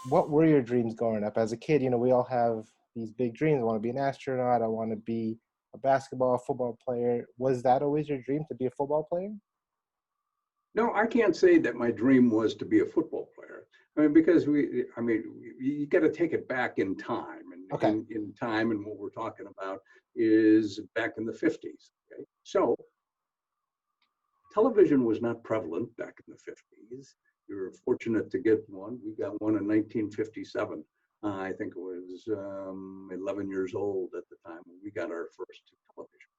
what were your dreams growing up? As a kid, we all have these big dreams. I want to be an astronaut. I want to be a basketball, football player. Was that always your dream, to be a football player? No, I can't say that my dream was to be a football player. I mean, because you got to take it back in time, and Okay. in time, and what we're talking about is back in the 50s. Okay, so television was not prevalent back in the 50s. We were fortunate to get one. We got one in 1957. I think it was 11 years old at the time when we got our first television.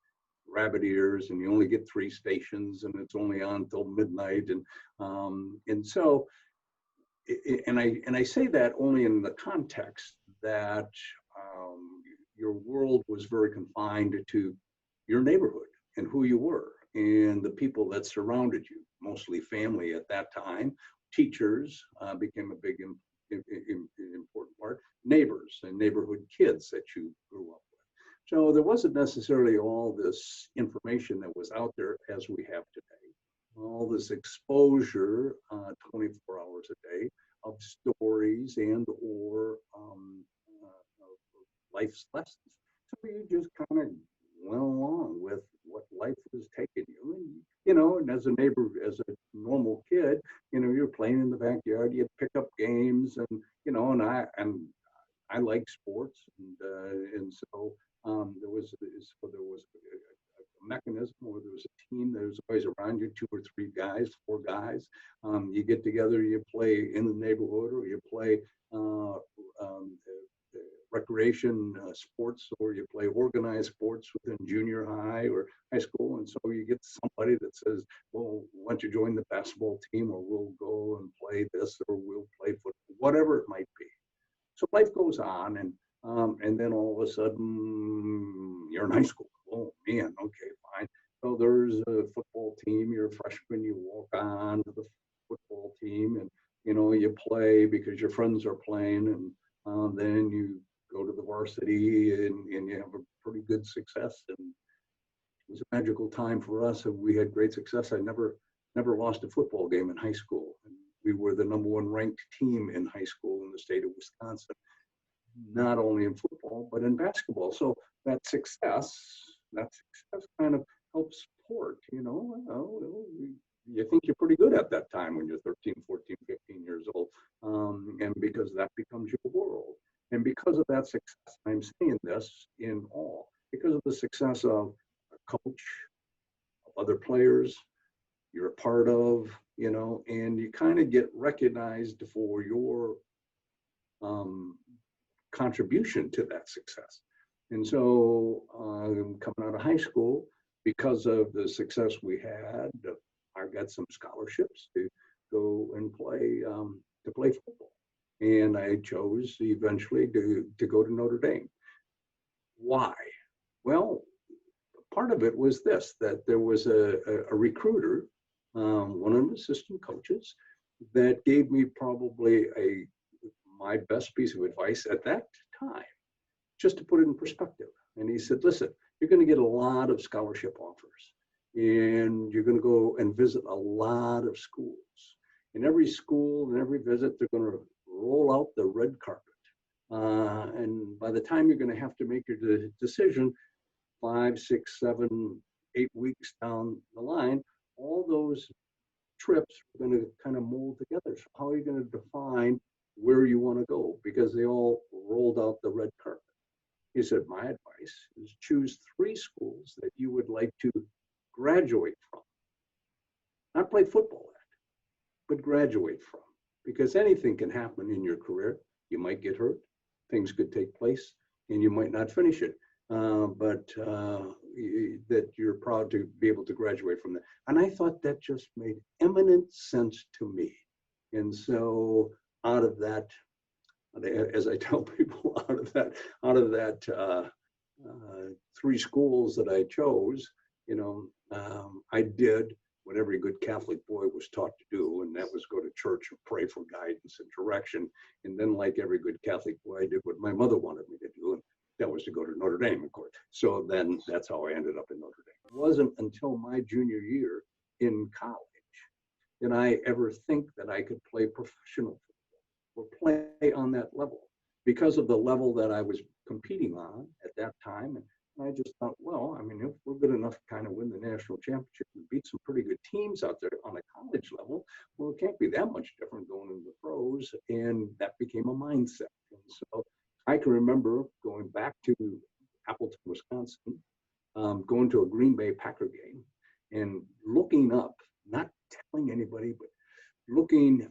Rabbit ears, and you only get 3 stations, and it's only on till midnight, and so, and I say that only in the context that your world was very confined to your neighborhood and who you were and the people that surrounded you, mostly family at that time. Teachers became a big important part, neighbors and neighborhood kids that you grew up with. So there wasn't necessarily all this information that was out there as we have today. All this exposure 24 hours a day of stories and or life's lessons. So you just kind of went along with what life was taking you. And as a neighbor, as a normal kid, you're playing in the backyard, you pick up games, and I like sports, and so there was a mechanism, or there was a team that was always around you, 2 or 3 guys, 4 guys. You get together, you play in the neighborhood, or you play recreation sports, or you play organized sports within junior high or high school. And so you get somebody that says, well, why don't you join the basketball team, or we'll go and play this, or we'll play football, whatever it might be. So life goes on, and then all of a sudden you're in high school. Oh man, okay, fine. So there's a football team. You're a freshman. You walk on to the football team, and you play because your friends are playing, and then you go to the varsity, and you have a pretty good success. And it was a magical time for us, and we had great success. I never lost a football game in high school. And we were the #1 ranked team in high school in the state of Wisconsin, not only in football, but in basketball. So that success kind of helps support, you think you're pretty good at that time when you're 13, 14, 15 years old. And because that becomes your world. And because of that success, I'm saying this in awe, because of the success of a coach, of other players, you're a part of, and you kind of get recognized for your contribution to that success. And so coming out of high school, because of the success we had, I got some scholarships to go and play football. And I chose eventually to go to Notre Dame. Why? Well, part of it was this, that there was a recruiter, one of the assistant coaches, that gave me probably my best piece of advice at that time, just to put it in perspective. And he said, listen, you're going to get a lot of scholarship offers, and you're going to go and visit a lot of schools. In every school and every visit, they're going to roll out the red carpet. And by the time you're going to have to make your decision, 5, 6, 7, 8 weeks down the line, all those trips are going to kind of mold together. So how are you going to define where you want to go? Because they all rolled out the red carpet. He said, my advice is choose 3 schools that you would like to graduate from. Not play football at, but graduate from. Because anything can happen in your career. You might get hurt, things could take place, and you might not finish it. But that you're proud to be able to graduate from that. And I thought that just made eminent sense to me. And so out of that, as I tell people, out of that 3 schools that I chose, I did what every good Catholic boy was taught to do, and that was go to church and pray for guidance and direction. And then, like every good Catholic boy, I did what my mother wanted me to do, and that was to go to Notre Dame, of course. So then that's how I ended up in Notre Dame. It wasn't until my junior year in college did I ever think that I could play professional football. or play on that level because of the level that I was competing on at that time. And I just thought, well, I mean, if we're good enough to kind of win the national championship and beat some pretty good teams out there on a college level, well, it can't be that much different going into the pros. And that became a mindset. And so I can remember going back to Appleton, Wisconsin, going to a Green Bay Packer game and looking up, not telling anybody, but looking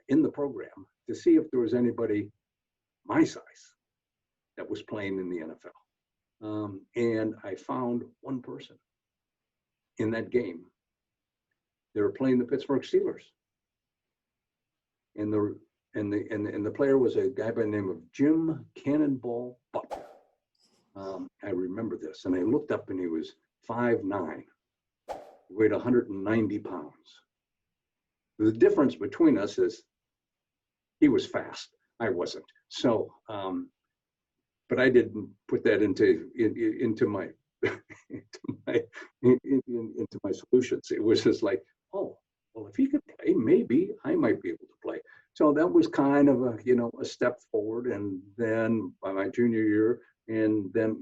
in the program to see if there was anybody my size that was playing in the NFL. And I found one person in that game. They were playing the Pittsburgh Steelers. And the player was a guy by the name of Jim Cannonball Butler. I remember this, and I looked up and he was 5'9", weighed 190 pounds. The difference between us is he was fast, I wasn't. So, but I didn't put that into my into my solutions. It was just like, oh, well, if he could play, maybe I might be able to play. So that was kind of a step forward. And then by my junior year, and then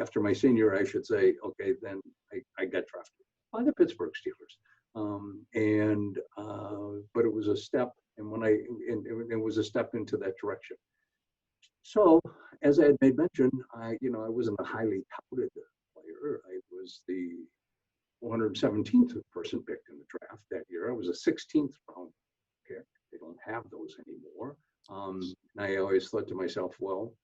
after my senior, I should say, okay, then I got drafted by the Pittsburgh Steelers. But it was a step, and it was a step into that direction. So as I had made mention, I wasn't a highly touted player. I was the 417th person picked in the draft that year. I was a 16th round pick. They don't have those anymore. And I always thought to myself, well,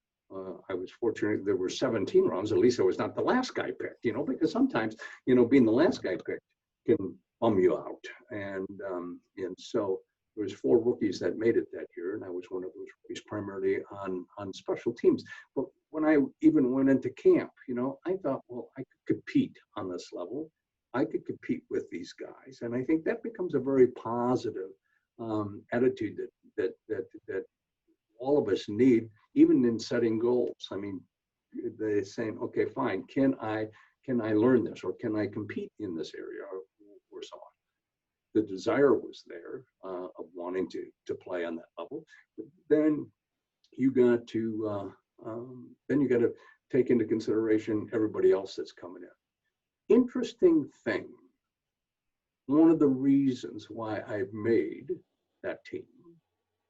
I was fortunate there were 17 rounds. At least I was not the last guy picked, because sometimes, being the last guy picked can bum you out. And so there was 4 rookies that made it that year, and I was one of those rookies primarily on special teams. But when I even went into camp, I thought, well, I could compete on this level. I could compete with these guys, and I think that becomes a very positive attitude that all of us need, even in setting goals. I mean, they're saying, okay, fine, can I learn this, or can I compete in this area, or so on. The desire was there of wanting to play on that level. But then you got to take into consideration everybody else that's coming in. Interesting thing. One of the reasons why I've made that team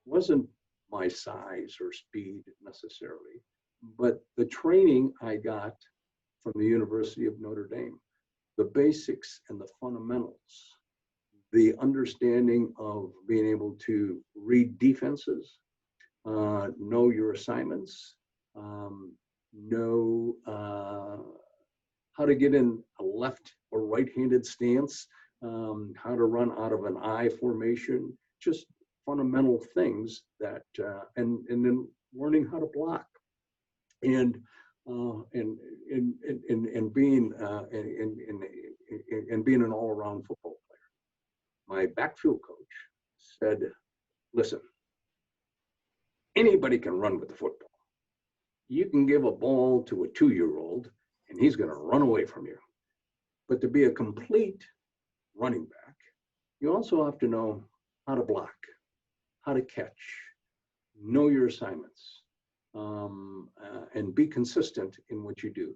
wasn't my size or speed necessarily, but the training I got from the University of Notre Dame, the basics and the fundamentals, the understanding of being able to read defenses, know your assignments, know how to get in a left or right-handed stance, how to run out of an I formation, just fundamental things that, and then learning how to block, and being an all-around football player. My backfield coach said, "Listen, anybody can run with the football. You can give a ball to a 2-year-old, and he's going to run away from you. But to be a complete running back, you also have to know how to block, how to catch, know your assignments, and be consistent in what you do.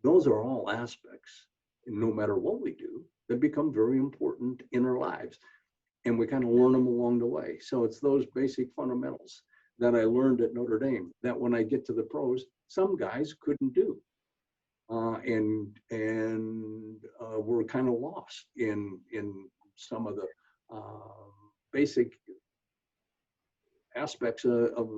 Those are all aspects, no matter what we do, that become very important in our lives. And we kind of learn them along the way. So it's those basic fundamentals that I learned at Notre Dame that when I get to the pros, some guys couldn't do. We're kind of lost in some of the basic aspects of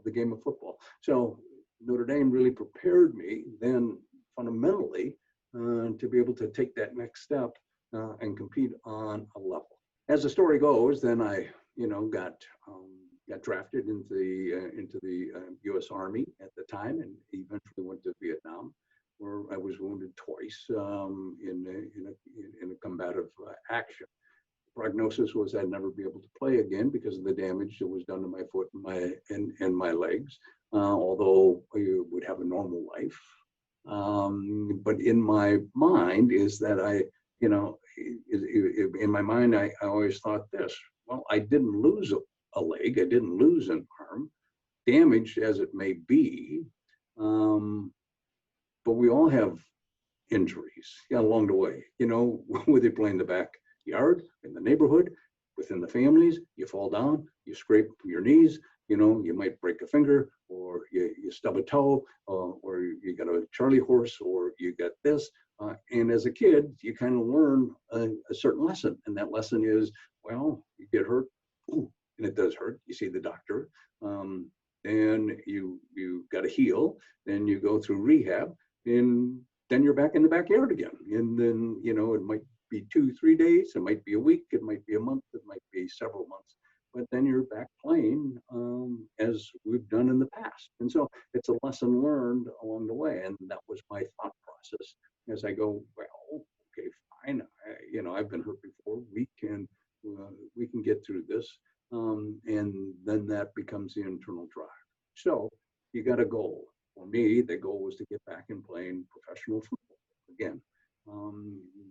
the game of football. So Notre Dame really prepared me then fundamentally to be able to take that next step and compete on a level. As the story goes, then I got drafted into the U.S. Army at the time, and eventually went to Vietnam, where I was wounded twice in a combative action. Prognosis was I'd never be able to play again because of the damage that was done to my foot and my legs, although I would have a normal life. But in my mind is that in my mind, I always thought this, well, I didn't lose a leg. I didn't lose an arm, damaged as it may be. But we all have injuries along the way, whether you play in the backyard, in the neighborhood, within the families, you fall down, you scrape your knees, you might break a finger, or you stub a toe, or you got a Charlie horse, or you got this. And as a kid, you kind of learn a certain lesson. And that lesson is, well, you get hurt, ooh, and it does hurt. You see the doctor, and you got to heal. Then you go through rehab, and then you're back in the backyard again. And then, it might be 2-3 days, it might be a week, it might be a month, it might be several months. But then you're back playing as we've done in the past. And so it's a lesson learned along the way. And that was my thought process as I go, well, okay, fine. I've been hurt before. We can get through this. And then that becomes the internal drive. So you got a goal. For me, the goal was to get back and playing professional football again.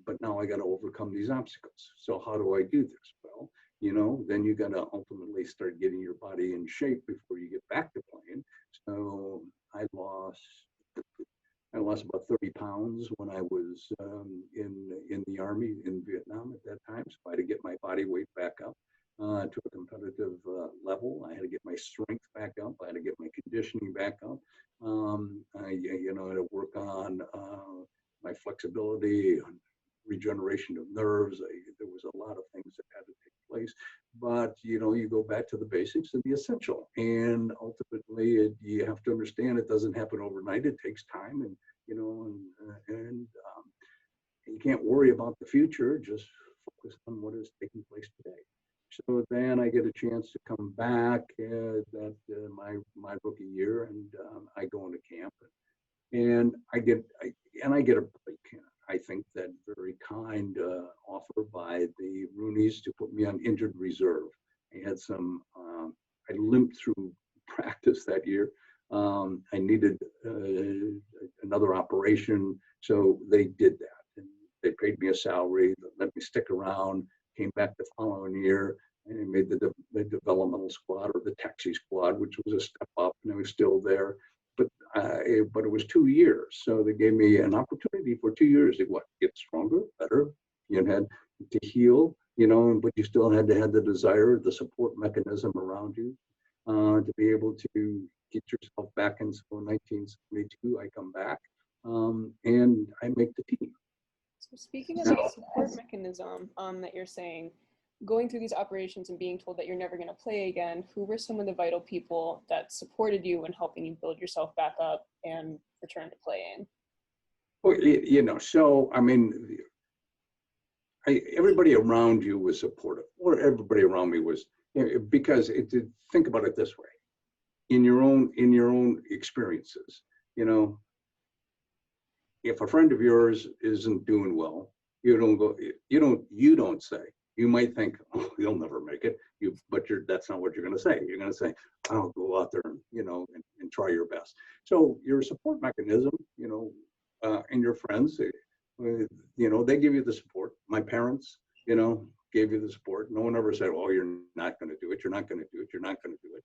But now I got to overcome these obstacles. So how do I do this? Well, then you got to ultimately start getting your body in shape before you get back to playing. So I lost about 30 pounds when I was in the Army in Vietnam at that time. So I had to get my body weight back up to a competitive level. I had to get my strength back up. I had to get my conditioning back up. I had to work on my flexibility, on regeneration of nerves. There was a lot of things that had to take place. But, you go back to the basics and the essential. And ultimately, you have to understand it doesn't happen overnight. It takes time. And, and you can't worry about the future. Just focus on what is taking place today. So then I get a chance to come back my rookie year, and I go into camp, and I get I think that very kind offer by the Roonies to put me on injured reserve. I had I limped through practice that year. I needed another operation, so they did that, and they paid me a salary, let me stick around. Came back the following year, and I made the developmental squad, or the taxi squad, which was a step up, and I was still there. But it was 2 years, so they gave me an opportunity for 2 years to get stronger, better. You had to heal, but you still had to have the desire, the support mechanism around you to be able to get yourself back. And so in 1972, I come back and I make the team. So speaking of the support mechanism that you're saying, going through these operations and being told that you're never going to play again, who were some of the vital people that supported you in helping you build yourself back up and return to playing? Well, so, I mean, everybody around you was supportive, or everybody around me was, because think about it this way, in your own experiences, if a friend of yours isn't doing well, you don't say. You might think, oh, you'll never make it. But that's not what you're going to say. You're going to say, I'll go out there and and try your best. So your support mechanism, and your friends, they give you the support. My parents, gave you the support. No one ever said, oh, you're not going to do it. You're not going to do it. You're not going to do it.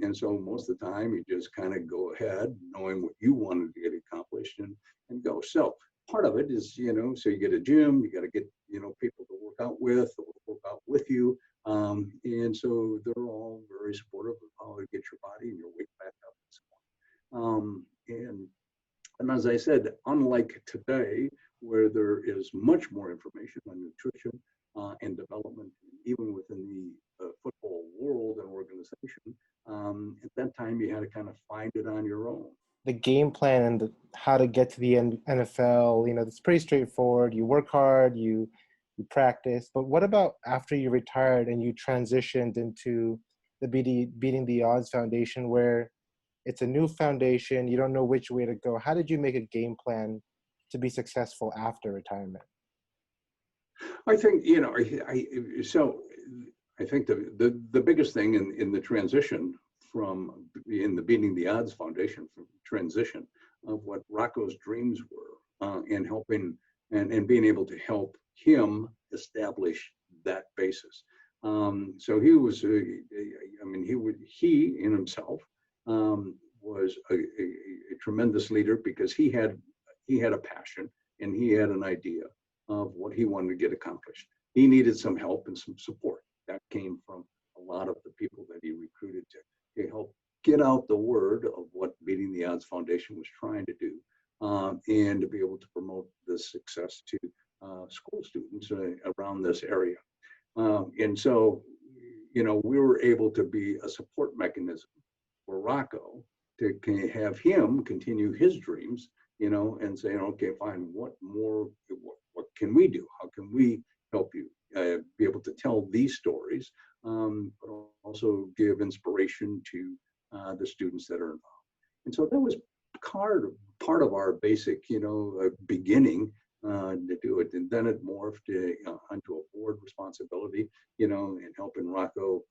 And so most of the time, you just kind of go ahead, knowing what you wanted to get accomplished, and go. So part of it is, so you get a gym, you got to get, people to work out with, or work out with you. And so they're all very supportive of how to get your body and your weight back up and so on. And as I said, unlike today, where there is much more information on nutrition and development, even within the football world and organization, at that time you had to kind of find it on your own. The game plan and how to get to the NFL, it's pretty straightforward. You work hard, you practice. But what about after you retired and you transitioned into the Beating the Odds Foundation, where it's a new foundation, you don't know which way to go? How did you make a game plan to be successful after retirement? I think, I think the biggest thing in the transition in the Beating the Odds Foundation, from transition of what Rocco's dreams were, and helping and being able to help him establish that basis, So he was, I mean, he in himself was a tremendous leader because he had a passion and he had an idea of what he wanted to get accomplished. He needed some help and some support. That came from a lot of the people that he recruited to help get out the word of what Beating the Odds Foundation was trying to do, and to be able to promote this success to school students around this area. And so, we were able to be a support mechanism for Rocco to have him continue his dreams, and say, okay, fine, what more, what can we do? How can we help you be able to tell these stories, but also give inspiration to the students that are involved. And so that was part of our basic, beginning to do it. And then it morphed onto a board responsibility, and helping Rocco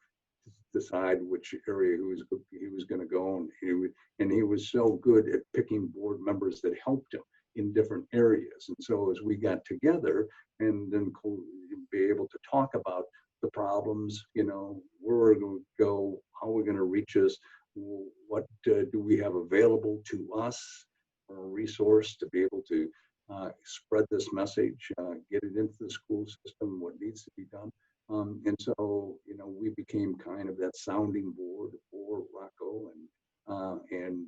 decide which area he was going to go. And he was so good at picking board members that helped him in different areas. And so as we got together and then be able to talk about the problems, where we're going to go, how we're going to reach us, what do we have available to us for a resource to be able to spread this message, get it into the school system, what needs to be done. And so, we became kind of that sounding board for Rocco and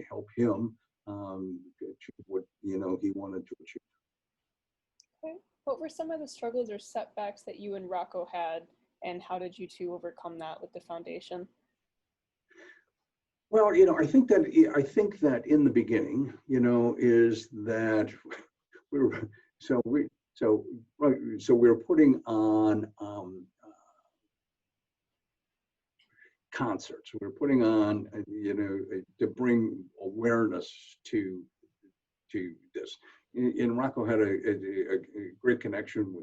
help him achieve what, he wanted to achieve. Okay. What were some of the struggles or setbacks that you and Rocco had, and how did you two overcome that with the foundation? Well, I think that in the beginning, is that we were we were putting on concerts. We were putting on, to bring awareness to this. And Rocco had a great connection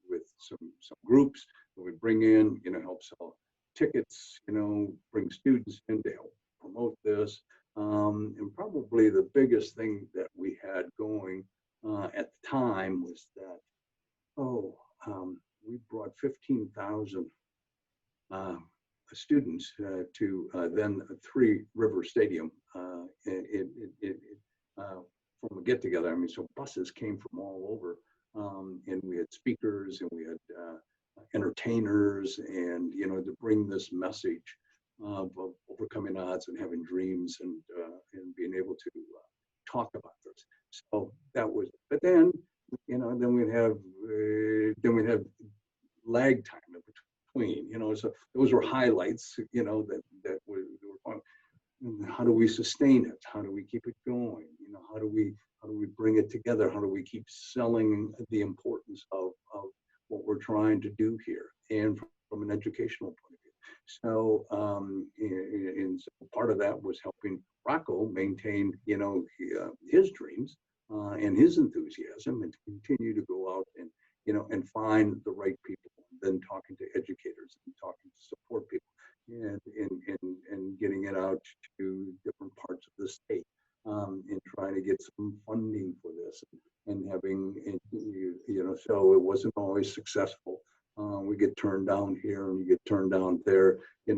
with some groups that would bring in, help sell tickets, bring students in to help promote this. And probably the biggest thing that we had going at the time was that, we brought 15,000 students to then Three River Stadium from a get together. I mean, so buses came from all over, and we had speakers and we had entertainers, and to bring this message of overcoming odds and having dreams and being able to talk about this. So that was, but then then we'd have lag time in between, so those were highlights, that were fun. How do we sustain it? How do we keep it going? How do we bring it together? How do we keep selling the importance of what we're trying to do here, and from an educational point of view? So, and so part of that was helping Rocco maintain, his dreams and his enthusiasm, and to continue to go out and, and find the right people, and then talking to educators and talking to support people, and getting it out to different parts of the state, and trying to get some funding for this, and having, so it wasn't always successful. We get turned down here and we get turned down there, and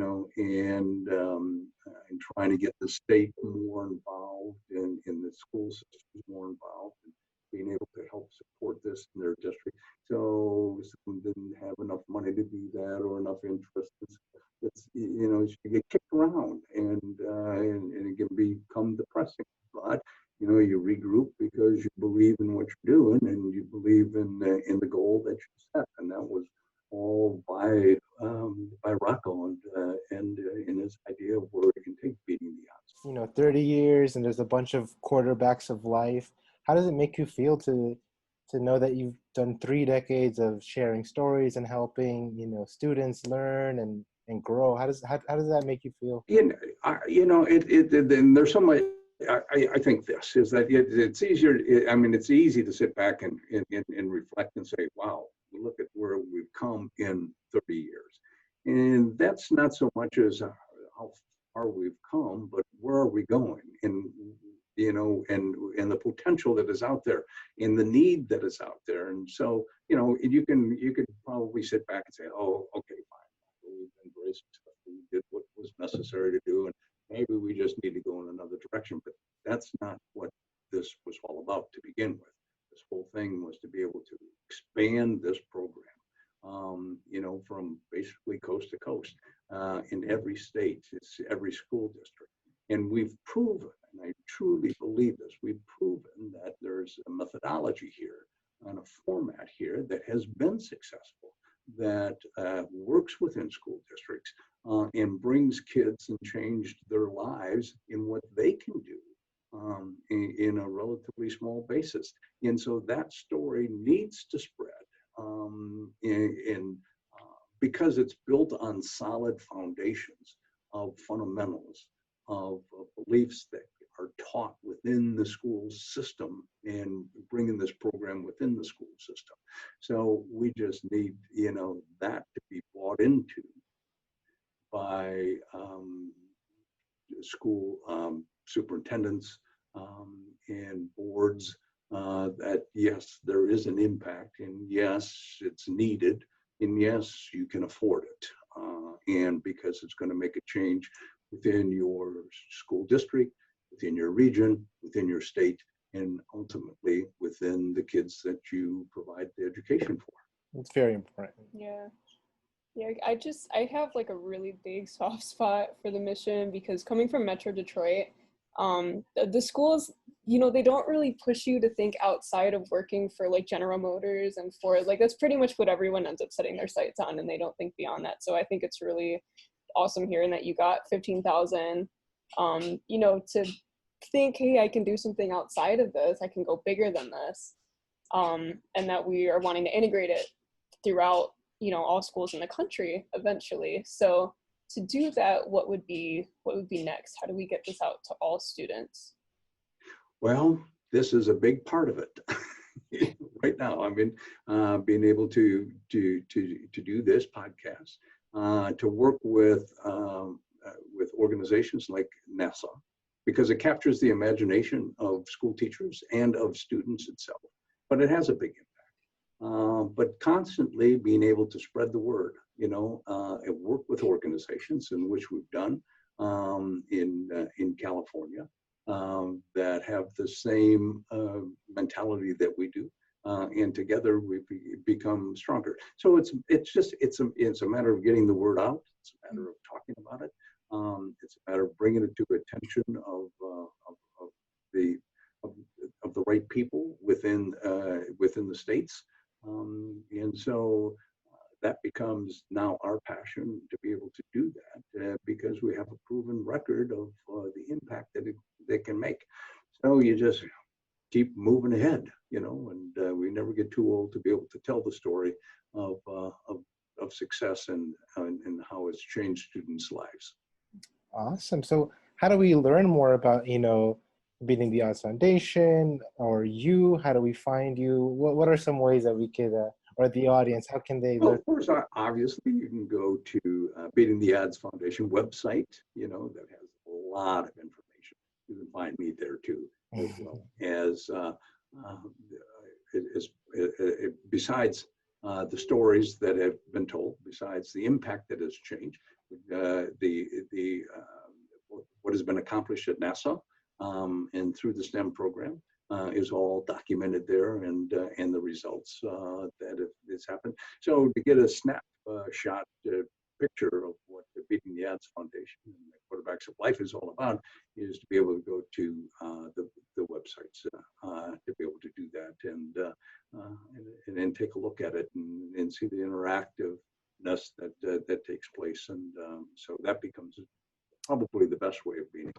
trying to get the state more involved and in the school systems more involved, and being able to help support this in their district. So some didn't have enough money to do that, or enough interest. It's you get kicked around, and it can become depressing. But you regroup because you believe in what you're doing, and you believe in the goal that you set, and that was all by Rocco and in his idea of where we can take Beating the Odds. 30 years, and there's a bunch of quarterbacks of life. How does it make you feel to know that you've done 3 decades of sharing stories and helping, students learn and grow? How does that make you feel? And there's so much. I think this is that it's easier. It's easy to sit back and reflect and say, wow, look at where we've come in 30 years. And that's not so much as how far we've come, but where are we going? And and the potential that is out there and the need that is out there. And so, you could probably sit back and say, oh, okay, fine. We've been very successful. We did what was necessary to do, and maybe we just need to go in another direction. But that's not what this was all about to begin with. This whole thing was to be able to expand this program, from basically coast to coast, in every state, it's every school district. And we've proven, and I truly believe this, we've proven that there's a methodology here and a format here that has been successful, that works within school districts and brings kids and changed their lives in what they can do in a relatively small basis. And so that story needs to spread because it's built on solid foundations of fundamentals, of beliefs that are taught within the school system and bringing this program within the school system. So we just need, that to be bought into by school superintendents and boards, that yes, there is an impact, and yes, it's needed, and yes, you can afford it. And because it's going to make a change within your school district, within your region, within your state, and ultimately within the kids that you provide the education for. It's very important. Yeah. Yeah, I have like a really big soft spot for the mission, because coming from Metro Detroit, the schools, they don't really push you to think outside of working for like General Motors and Ford. Like that's pretty much what everyone ends up setting their sights on, and they don't think beyond that. So I think it's really awesome hearing that you got 15,000, to think, hey, I can do something outside of this. I can go bigger than this. And that we are wanting to integrate it throughout, all schools in the country eventually. So to do that, what would be next? How do we get this out to all students? Well, this is a big part of it right now. I mean, being able to do this podcast, to work with organizations like NASA, because it captures the imagination of school teachers and of students itself. But it has a big impact. But constantly being able to spread the word, and work with organizations, in which we've done in California, that have the same mentality that we do, and together we become stronger. So it's a matter of getting the word out. It's a matter of talking about it. It's a matter of bringing it to attention of the right people within the states, and so that becomes now our passion to be able to do that, because we have a proven record of the impact that it can make. So you just keep moving ahead, and we never get too old to be able to tell the story of success and how it's changed students' lives. Awesome. So how do we learn more about, Beating the Odds Foundation, or you? How do we find you? What are some ways that we could, or the audience, how can they learn? Of course, obviously, you can go to Beating the Odds Foundation website, that has a lot of information. You can find me there too, as well as besides the stories that have been told, besides the impact that has changed, what has been accomplished at NASA, and through the STEM program, is all documented there, and the results that has happened. So to get a snapshot picture of what the Beating the Odds Foundation and the Quarterbacks of Life is all about, is to be able to go to the websites to be able to do that, and then take a look at it and see the interactiveness that takes place, and so that becomes probably the best way of being.